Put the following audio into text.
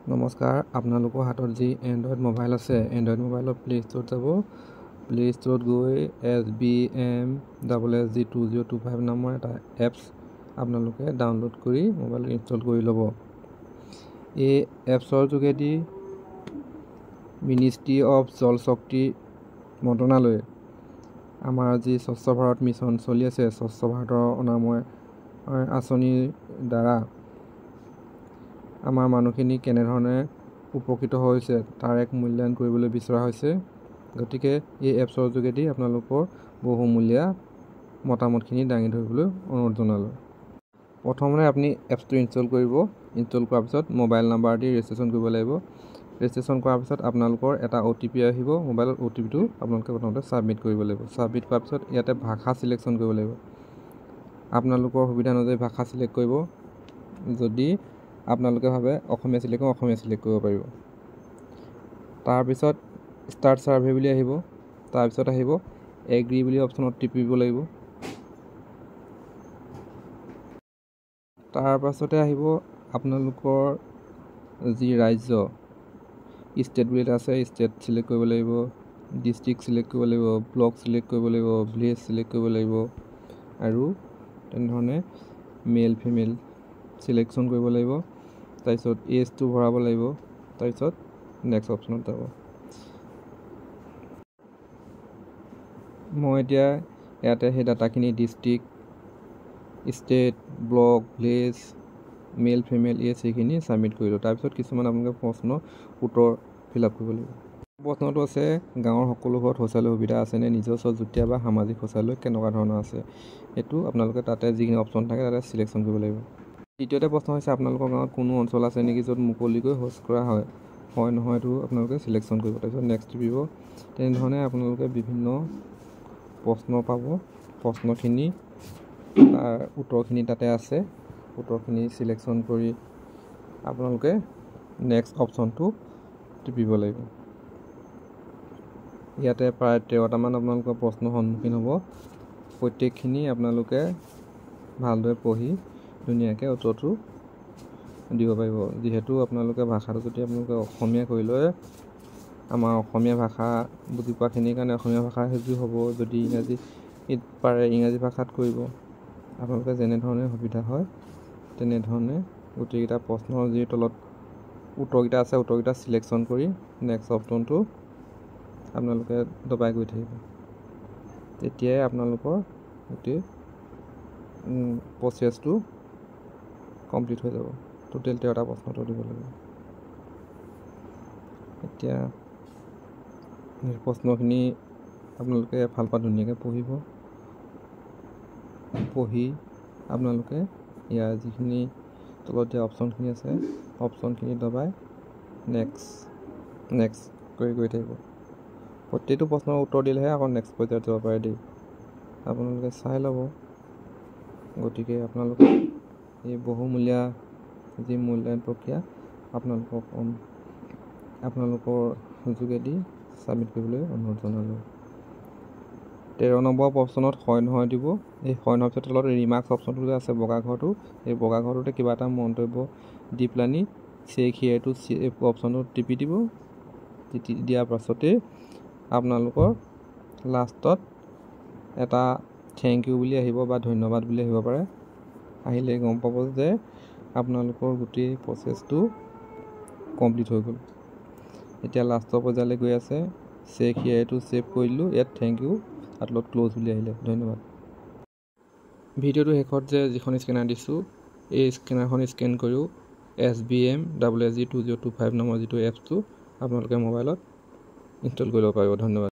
নমস্কাৰ, আপোনালোকৰ হাতত যি এণ্ড্ৰইড মোবাইল আছে, এণ্ড্ৰইড মোবাইলৰ প্লে' ষ্ট'ৰত যাব। প্লে' ষ্ট'ৰত গৈ SBM-SSG2025 নামৰ এটা এপছ আপোনালোকে ডাউনলোড কৰি মোবাইলত ইনষ্টল কৰি ল'ব। এই এপছৰ যোগেদি মিনিষ্ট্ৰী অফ জল শক্তি মন্ত্ৰণালয়ে আমাৰ যি স্বচ্ছ ভাৰত মিছন চলি আছে, স্বচ্ছ ভাৰতৰ অনাময় আঁচনিৰ দ্বাৰা আমাৰ মানুহখিনি কেনেধৰণে উপকৃত হৈছে তাৰ এক মূল্যায়ন কৰিবলৈ বিচৰা হৈছে। গতিকে এই এপছৰ যোগেদি আপোনালোকৰ বহুমূলীয়া মতামতখিনি দাঙি ধৰিবলৈ অনুৰোধ জনালোঁ। প্ৰথমতে আপুনি এপছটো ইনষ্টল কৰিব। ইনষ্টল কৰাৰ পিছত মোবাইল নাম্বাৰ দি ৰেজিষ্ট্ৰেশ্যন কৰিব লাগিব। ৰেজিষ্ট্ৰেশ্যন কৰাৰ পিছত আপোনালোকৰ এটা OTP আহিব। মোবাইলত OTPটো আপোনালোকে প্ৰথমতে ছাবমিট কৰিব লাগিব। ছাবমিট কৰাৰ পিছত ইয়াতে ভাষা ছিলেকশ্যন কৰিব লাগিব। আপোনালোকৰ সুবিধা অনুযায়ী ভাষা ছিলেক্ট কৰিব। যদি আপোনালোকে ভাবে অসমীয়া ছিলেক্ট কৰিব, অসমীয়া ছিলেক্ট কৰিব পাৰিব। তাৰপিছত ষ্টাৰ্ট ছাৰ্ভে বুলি আহিব। তাৰপিছত আহিব এগ্ৰি বুলি অপশ্যনত টিপিব লাগিব। তাৰ পাছতে আহিব আপোনালোকৰ যি ৰাজ্য, ষ্টেট বুলি এটা আছে, ষ্টেট ছিলেক্ট কৰিব লাগিব। ডিষ্ট্ৰিক্ট ছিলেক্ট কৰিব লাগিব, ব্লক ছিলেক্ট কৰিব লাগিব, ভিলেজ ছিলেক্ট কৰিব লাগিব আৰু তেনেধৰণে মেল ফিমেল ছিলেকশ্যন কৰিব লাগিব। তাৰপিছত এজটো ভৰাব লাগিব। তাৰপিছত নেক্সট অপশ্যনত যাব। মই এতিয়া ইয়াতে সেই ডাটাখিনি district, state, block, village, male female age সেইখিনি ছাবমিট কৰিলোঁ। তাৰপিছত কিছুমান আপোনালোকে প্ৰশ্ন উত্তৰ ফিল আপ কৰিব লাগিব। প্ৰশ্নটো আছে, গাঁৱৰ সকলো ঘৰত শৌচালয়ৰ সুবিধা আছেনে? নিজস্ব যুটীয়া বা সামাজিক শৌচালয় কেনেকুৱা ধৰণৰ আছে? এইটো আপোনালোকে তাতে যিখিনি অপশ্যন থাকে তাতে ছিলেকশ্যন কৰিব লাগিব। দ্বিতীয়তে প্ৰশ্ন হৈছে, আপোনালোকৰ গাঁৱত কোনো অঞ্চল আছে নেকি য'ত মুকলিকৈ শৌচ কৰা হয়? হয় নহয় এইটো আপোনালোকে ছিলেকশ্যন কৰিব। তাৰপিছত নেক্সট টিপিব। তেনেধৰণে আপোনালোকে বিভিন্ন প্ৰশ্ন পাব। প্ৰশ্নখিনি তাৰ উত্তৰখিনি তাতে আছে। উত্তৰখিনি ছিলেকশ্যন কৰি আপোনালোকে নেক্সট অপশ্যনটো টিপিব লাগিব। ইয়াতে প্ৰায় 13টামান আপোনালোকৰ প্ৰশ্নৰ সন্মুখীন হ'ব। প্ৰত্যেকখিনি আপোনালোকে ভালদৰে পঢ়ি ধুনীয়াকৈ উত্তৰটো দিব পাৰিব। যিহেতু আপোনালোকে ভাষাটো যদি আপোনালোকে অসমীয়া কৰি লয়, আমাৰ অসমীয়া ভাষা বুজি পোৱাখিনিৰ কাৰণে অসমীয়া ভাষা সাজু হ'ব। যদি ইংৰাজী পাৰে ইংৰাজী ভাষাত কৰিব। আপোনালোকে যেনেধৰণে সুবিধা হয় তেনেধৰণে গোটেইকেইটা প্ৰশ্নৰ যি তলত উত্তৰকেইটা আছে, উত্তৰকেইটা ছিলেকশ্যন কৰি নেক্সট অপশ্যনটো আপোনালোকে দবাই গৈ থাকিব। তেতিয়াই আপোনালোকৰ গোটেই প্ৰচেছটো কমপ্লিট হৈ যাব। টোটেল 13টা প্ৰশ্নটো দিব লাগিব। এতিয়া প্ৰশ্নখিনি আপোনালোকে এফালপা ধুনীয়াকৈ পঢ়িব। পঢ়ি আপোনালোকে ইয়াৰ যিখিনি তলত দিয়া অপশ্যনখিনি আছে, অপশ্যনখিনি দবাই নেক্সট কৰি গৈ থাকিব। প্ৰত্যেকটো প্ৰশ্নৰ উত্তৰ দিলেহে আকৌ নেক্সট পৰ্যায়ত যাব পাৰে দেই। আপোনালোকে চাই ল'ব। গতিকে আপোনালোকে এই বহুমূলীয়া যি মূল্যায়ন প্ৰক্ৰিয়া আপোনালোকৰ যোগেদি ছাবমিট কৰিবলৈ অনুৰোধ জনালোঁ। 13 নম্বৰ প্ৰশ্নত হয় নহয় দিব। এই হয় নহয় পিছত তলত ৰিমাৰ্কছ অপশ্যনটো যে আছে বগা ঘৰটো, এই বগা ঘৰটোতে কিবা এটা মন্তব্য দি পেলানি চেক হিয়াৰ টু অপশ্যনটো টিপি দিব। দিয়াৰ পাছতেই আপোনালোকৰ লাষ্টত এটা থেংক ইউ বুলি আহিব বা ধন্যবাদ বুলি আহিব পাৰে। আহিলে গম পাব যে আপোনালোকৰ গোটেই প্ৰচেছটো কমপ্লিট হৈ গ'ল। এতিয়া লাষ্টৰ পৰ্যায়লৈ গৈ আছে। চেক হিয়াৰ টু ছেভ কৰি দিলোঁ। ইয়াত থেংক ইউ আৰু তলত ক্ল'জ বুলি আহিলে। ধন্যবাদ। ভিডিঅ'টো শেষত যে যিখন স্কেনাৰ দিছোঁ, এই স্কেনাৰখন স্কেন কৰিও SBM-SSG2025 নামৰ যিটো এপছটো আপোনালোকে মোবাইলত ইনষ্টল কৰিব পাৰিব। ধন্যবাদ।